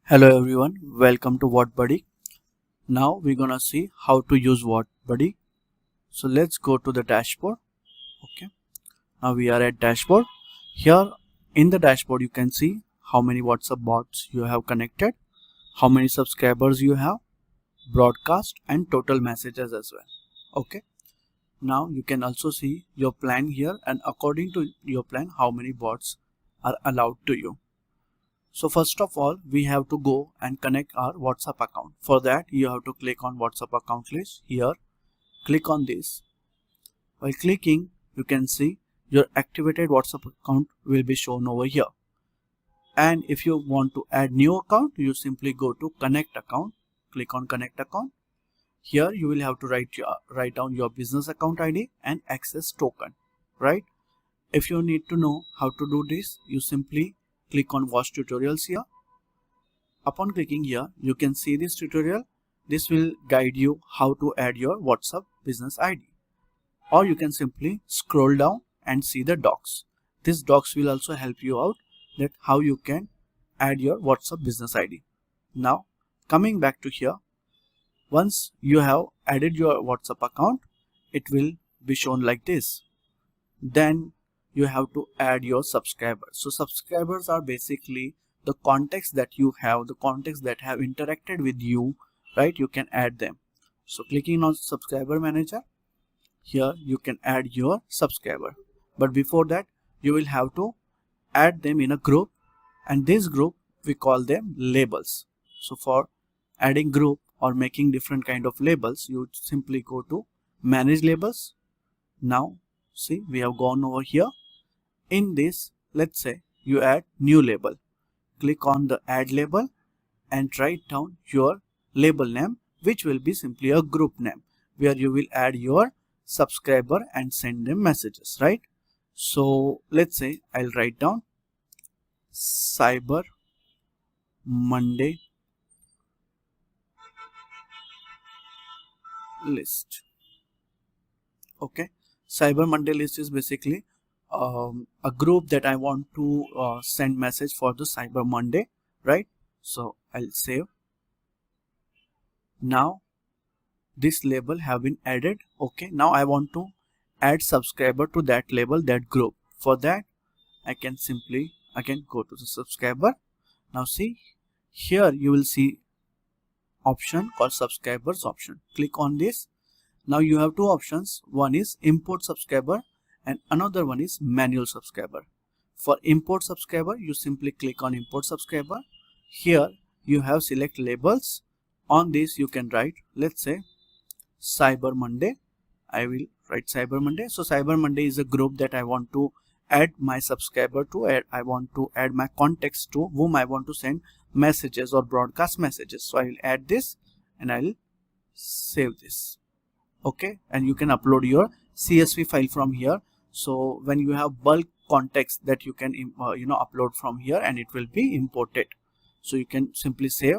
Hello everyone, welcome to WhatBuddy. Now we're gonna see how to use WhatBuddy. So let's go to the dashboard. Okay. Now we are at dashboard. Here in the dashboard you can see how many WhatsApp bots you have connected, how many subscribers you have, broadcast and total messages as well. Okay. Now you can also see your plan here, and according to your plan how many bots are allowed to you. So first of all, we have to go and connect our WhatsApp account. For that, you have to click on WhatsApp account list here. Click on this. While clicking, you can see your activated WhatsApp account will be shown over here. And if you want to add new account, you simply go to connect account. Click on connect account. Here you will have to write down your business account ID and access token, right? If you need to know how to do this, you simply click on watch tutorials here. Upon clicking here, you can see this tutorial. This will guide you how to add your WhatsApp business ID. Or you can simply scroll down and see the docs. This docs will also help you out that how you can add your WhatsApp business ID. Now, coming back to here, once you have added your WhatsApp account, it will be shown like this. Then you have to add your subscribers. So subscribers are basically the contacts that you have, the contacts that have interacted with you, right? You can add them. So clicking on subscriber manager, here you can add your subscriber. But before that, you will have to add them in a group, and this group we call them labels. So for adding group or making different kind of labels, you simply go to manage labels. Now see, we have gone over here. In this, let's say you add new label. Click on the add label and write down your label name, which will be simply a group name where you will add your subscriber and send them messages, right? So let's say I'll write down Cyber Monday list. Okay, Cyber Monday list is basically a group that I want to send message for the Cyber Monday, right? So I'll save. Now this label have been added. Okay, now I want to add subscriber to that label, that group. For that, I can simply again go to the subscriber. Now see, here you will see option called subscribers option. Click on this. Now you have two options. One is import subscriber and another one is manual subscriber. For import subscriber, you simply click on import subscriber. Here you have select labels. On this you can write, let's say Cyber Monday. I will write Cyber Monday. So Cyber Monday is a group that I want to add my subscriber to. I want to add my contacts to whom I want to send messages or broadcast messages. So I will add this and I will save this. Okay, and you can upload your CSV file from here. So when you have bulk contacts that you can upload from here, and it will be imported. So you can simply save.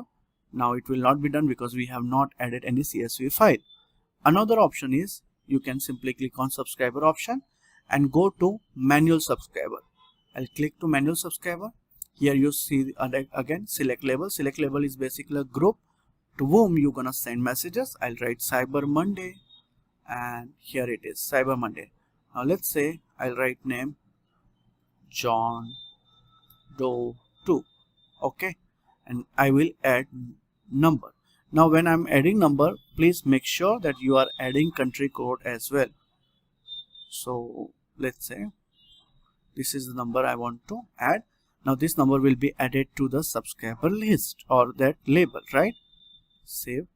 Now it will not be done because we have not added any CSV file. Another option is you can simply click on subscriber option and go to manual subscriber. I'll click to manual subscriber. Here you see again select label. Select label is basically a group to whom you're gonna send messages. I'll write Cyber Monday, and here it is, Cyber Monday. Now let's say I'll write name John Doe 2. Okay, and I will add number. Now when I'm adding number, please make sure that you are adding country code as well. So let's say this is the number I want to add. Now this number will be added to the subscriber list or that label, right? Save.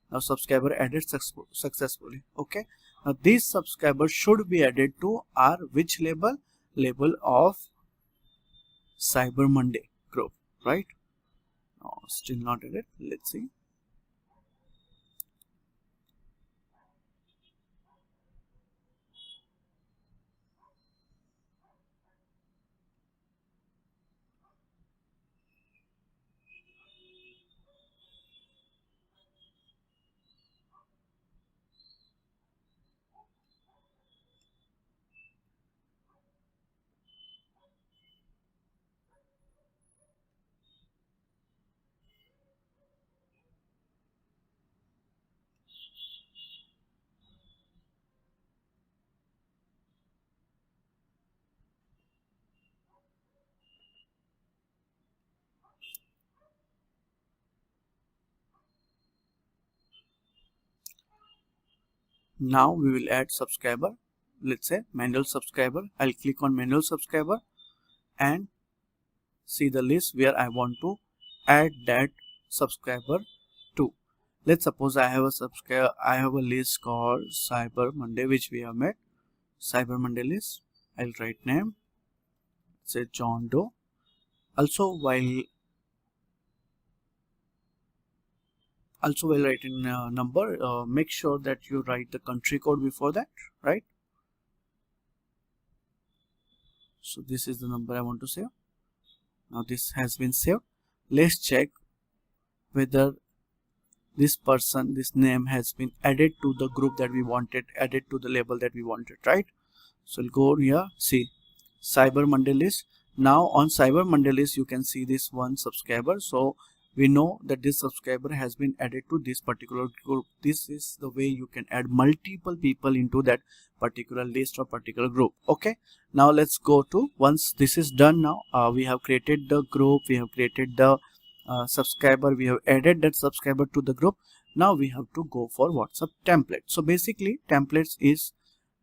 Now subscriber added successfully. Okay, now these subscribers should be added to our which label? Label of Cyber Monday group, right? No, still not added. Let's see. Now we will add subscriber. Let's say manual subscriber. I'll click on manual subscriber and see the list where I want to add that subscriber to. Let's suppose I have a list called Cyber Monday, which we have made. Cyber Monday list. I'll write name, say John Doe. Also while writing number, make sure that you write the country code before that, right? So this is the number I want to save. Now this has been saved. Let's check whether this name has been added to the group that we wanted, added to the label that we wanted, right? So we'll go here, see Cyber Monday list. Now on Cyber Monday list, you can see this one subscriber. So we know that this subscriber has been added to this particular group. This is the way you can add multiple people into that particular list or particular group. Okay, now let's go to, once this is done, now we have created the group, we have created the subscriber, we have added that subscriber to the group. Now we have to go for WhatsApp template. So basically templates is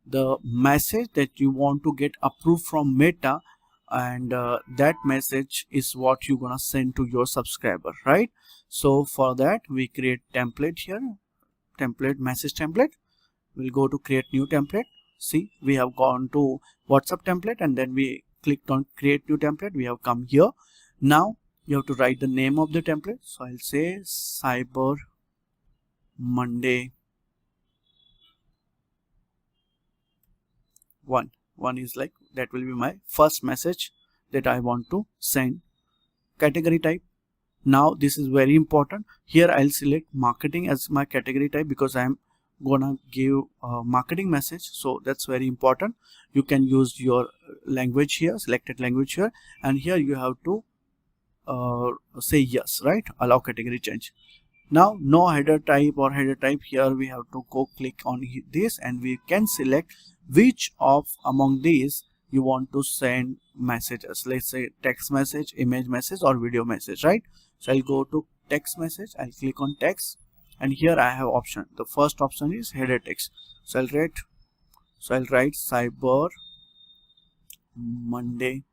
the message that you want to get approved from Meta, and that message is what you're gonna send to your subscriber, right? So for that we create template here, template, message template. We'll go to create new template. See, we have gone to WhatsApp template and then we clicked on create new template. We have come here. Now you have to write the name of the template. So I'll say Cyber Monday 1. Is like, that will be my first message that I want to send. Category type. Now this is very important. Here I'll select marketing as my category type because I'm gonna give a marketing message. So that's very important. You can use your language here, selected language here, and here you have to say yes, right? Allow category change. Now no header type or header type. Here we have to go click on this and we can select which of among these you want to send messages. Let's say text message, image message, or video message, right? So I'll go to text message. I'll click on text and here I have option. The first option is header text. So I'll write Cyber Monday.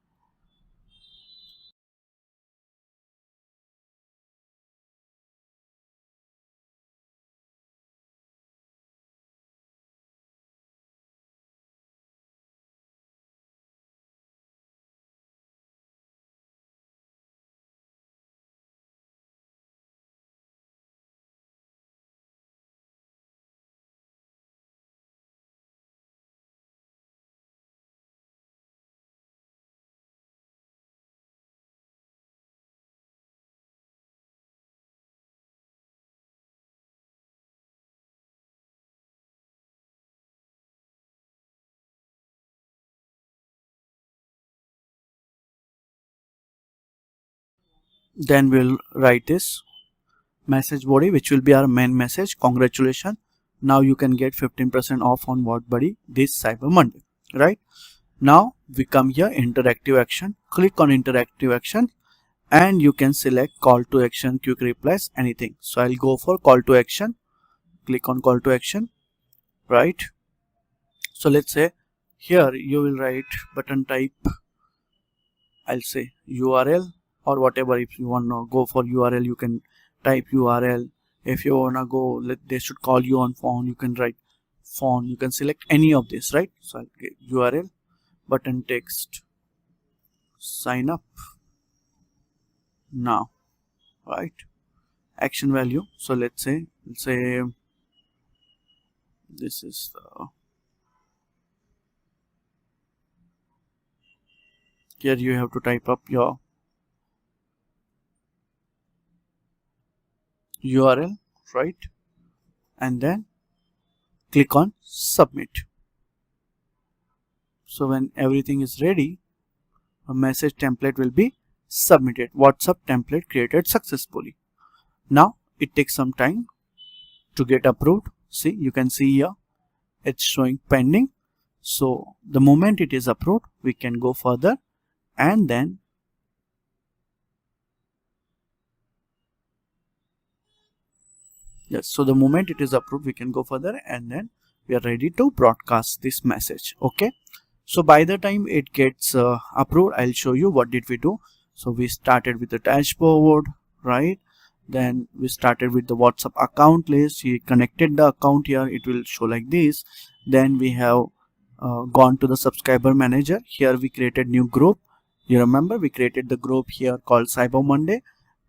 Then we'll write this message body, which will be our main message. Congratulations, now you can get 15% off on WhatBuddy this Cyber Monday, right? Now we come here, interactive action. Click on interactive action and you can select call to action, quick replies, anything. So I'll go for call to action. Click on call to action, right? So let's say here you will write button type, I'll say URL or whatever. If you want to go for URL, you can type URL. If you want to go, they should call you on phone, you can write phone. You can select any of this, right? So I'll get URL, button text, sign up now, right? Action value. So let's say this is the, here you have to type up your URL, right? And then click on submit. So when everything is ready, a message template will be submitted. WhatsApp template created successfully. Now it takes some time to get approved. See, you can see here it's showing pending. So the moment it is approved, we can go further and then yes, so the moment it is approved, we can go further and then we are ready to broadcast this message. Okay, so by the time it gets approved, I'll show you what did we do. So we started with the dashboard, right? Then we started with the WhatsApp account list. We connected the account here, it will show like this. Then we have gone to the subscriber manager. Here we created new group. You remember we created the group here called Cyber Monday,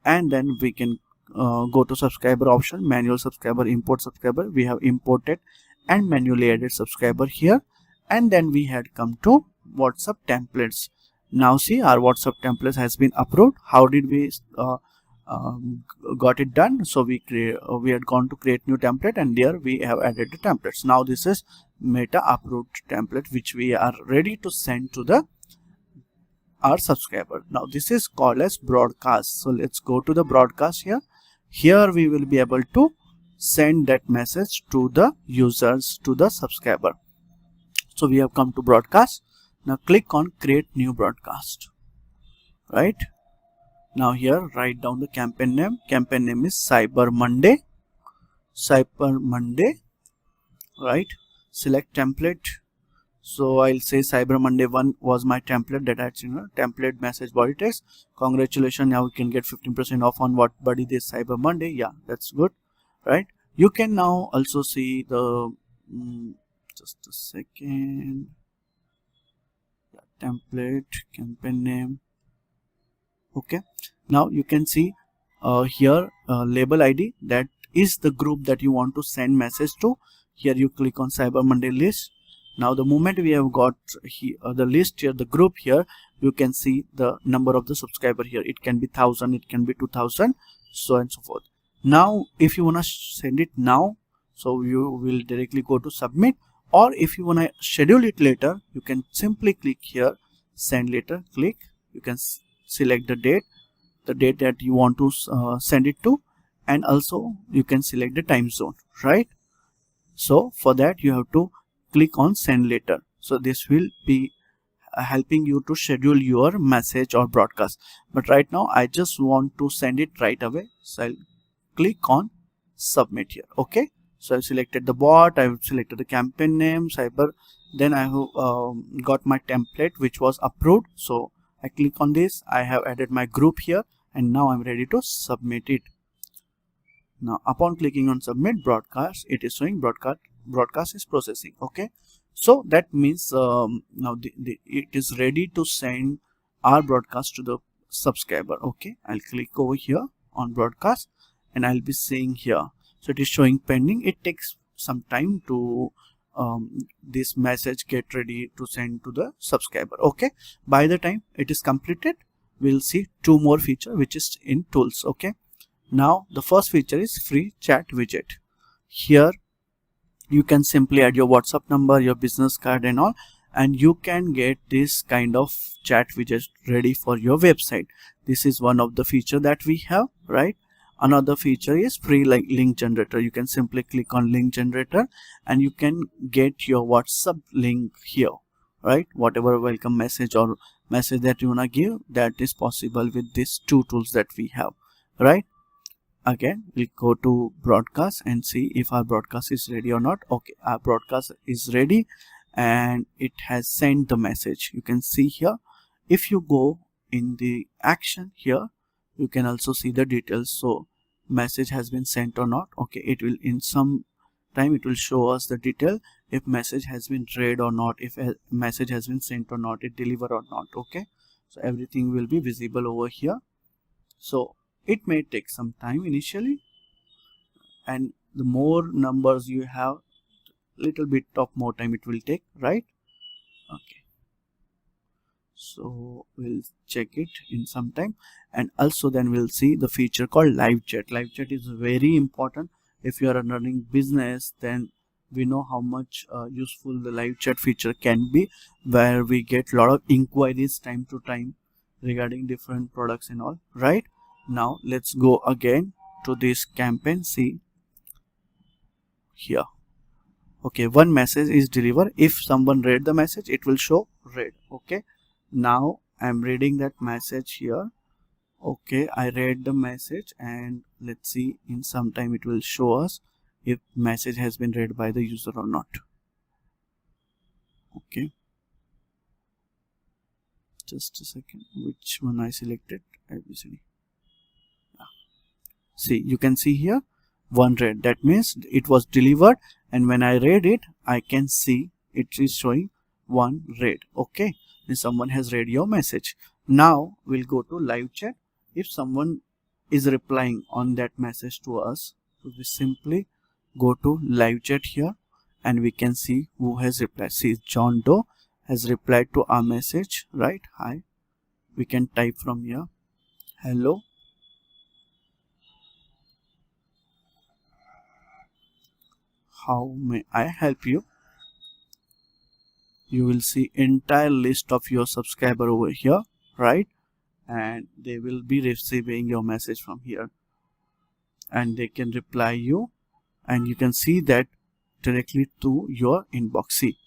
and then we can go to subscriber option, manual subscriber, import subscriber. We have imported and manually added subscriber here, and then we had come to WhatsApp templates. Now see, our WhatsApp templates has been approved. How did we got it done? So we had gone to create new template, and there we have added the templates. Now this is meta approved template which we are ready to send to the our subscriber. Now this is called as broadcast. So let's go to the broadcast here. Here we will be able to send that message to the users, to the subscriber. So we have come to broadcast. Now click on create new broadcast. Right now here write down the campaign name. Campaign name is Cyber Monday. Cyber Monday. Right, select template. So I'll say Cyber Monday 1 was my template that had, template message body text. Congratulations, now you can get 15% off on WhatBuddy this Cyber Monday. Yeah, that's good, right? You can now also see the just a second. Yeah, template, campaign name. Okay, now you can see here label ID, that is the group that you want to send message to. Here you click on Cyber Monday list. Now the moment we have got here, the list here, the group here, you can see the number of the subscriber here. It can be 1000, it can be 2000, so and so forth. Now if you want to send it now, so you will directly go to submit, or if you want to schedule it later, you can simply click here, send later, click. You can select the date that you want to send it to, and also you can select the time zone, right? So for that you have to click on send later. So this will be helping you to schedule your message or broadcast, but right now I just want to send it right away, so I'll click on submit here. Okay, so I've selected the bot, I've selected the campaign name Cyber, then I have got my template which was approved. So I click on this, I have added my group here, and now I'm ready to submit it. Now upon clicking on submit broadcast, it is showing broadcast is processing. Okay, so that means now it is ready to send our broadcast to the subscriber. Okay, I'll click over here on broadcast, and I'll be seeing here, so it is showing pending. It takes some time to this message get ready to send to the subscriber. Okay, by the time it is completed, we'll see two more feature which is in tools. Okay, now the first feature is free chat widget. Here you can simply add your WhatsApp number, your business card and all, and you can get this kind of chat widget ready for your website. This is one of the feature that we have, right? Another feature is free link generator. You can simply click on link generator and you can get your WhatsApp link here, right? Whatever welcome message or message that you wanna give, that is possible with these two tools that we have, right? Again, we'll go to broadcast and see if our broadcast is ready or not. Okay, our broadcast is ready and it has sent the message. You can see here, if you go in the action here, you can also see the details. So message has been sent or not. Okay, it will in some time it will show us the detail, if message has been read or not, if a message has been sent or not, it delivered or not. Okay, so everything will be visible over here. So it may take some time initially, and the more numbers you have, little bit of more time it will take, right? Okay, so we'll check it in some time, and also then we'll see the feature called live chat. Live chat is very important. If you are running business, then we know how much useful the live chat feature can be, where we get a lot of inquiries time to time regarding different products and all, right? Now let's go again to this campaign. See here. Okay, one message is delivered. If someone read the message, it will show read. Okay, now I'm reading that message here. Okay, I read the message, and let's see, in some time it will show us if message has been read by the user or not. Okay, just a second, which one I selected? ABCD. See, you can see here one read, that means it was delivered, and when I read it I can see it is showing one read. Okay, and someone has read your message. Now we'll go to live chat. If someone is replying on that message to us, we simply go to live chat here and we can see who has replied. See, John Doe has replied to our message, right? Hi. We can type from here, hello, how may I help you? You will see entire list of your subscriber over here, right? And they will be receiving your message from here and they can reply you, and you can see that directly to your inbox. See,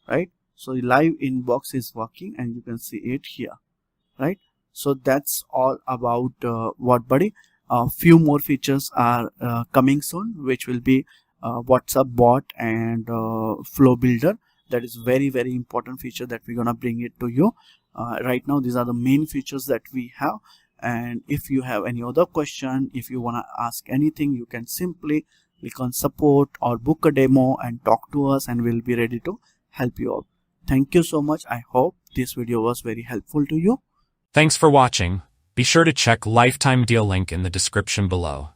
right? So live inbox is working and you can see it here, right? So that's all about WhatBuddy. A few more features are coming soon, which will be WhatsApp bot and flow builder. That is very important feature that we're gonna bring it to you. Right now these are the main features that we have, and if you have any other question, if you want to ask anything, you can simply click on support or book a demo and talk to us, and we'll be ready to help you out. Thank you so much. I hope this video was very helpful to you. Thanks for watching. Be sure to check lifetime deal link in the description below.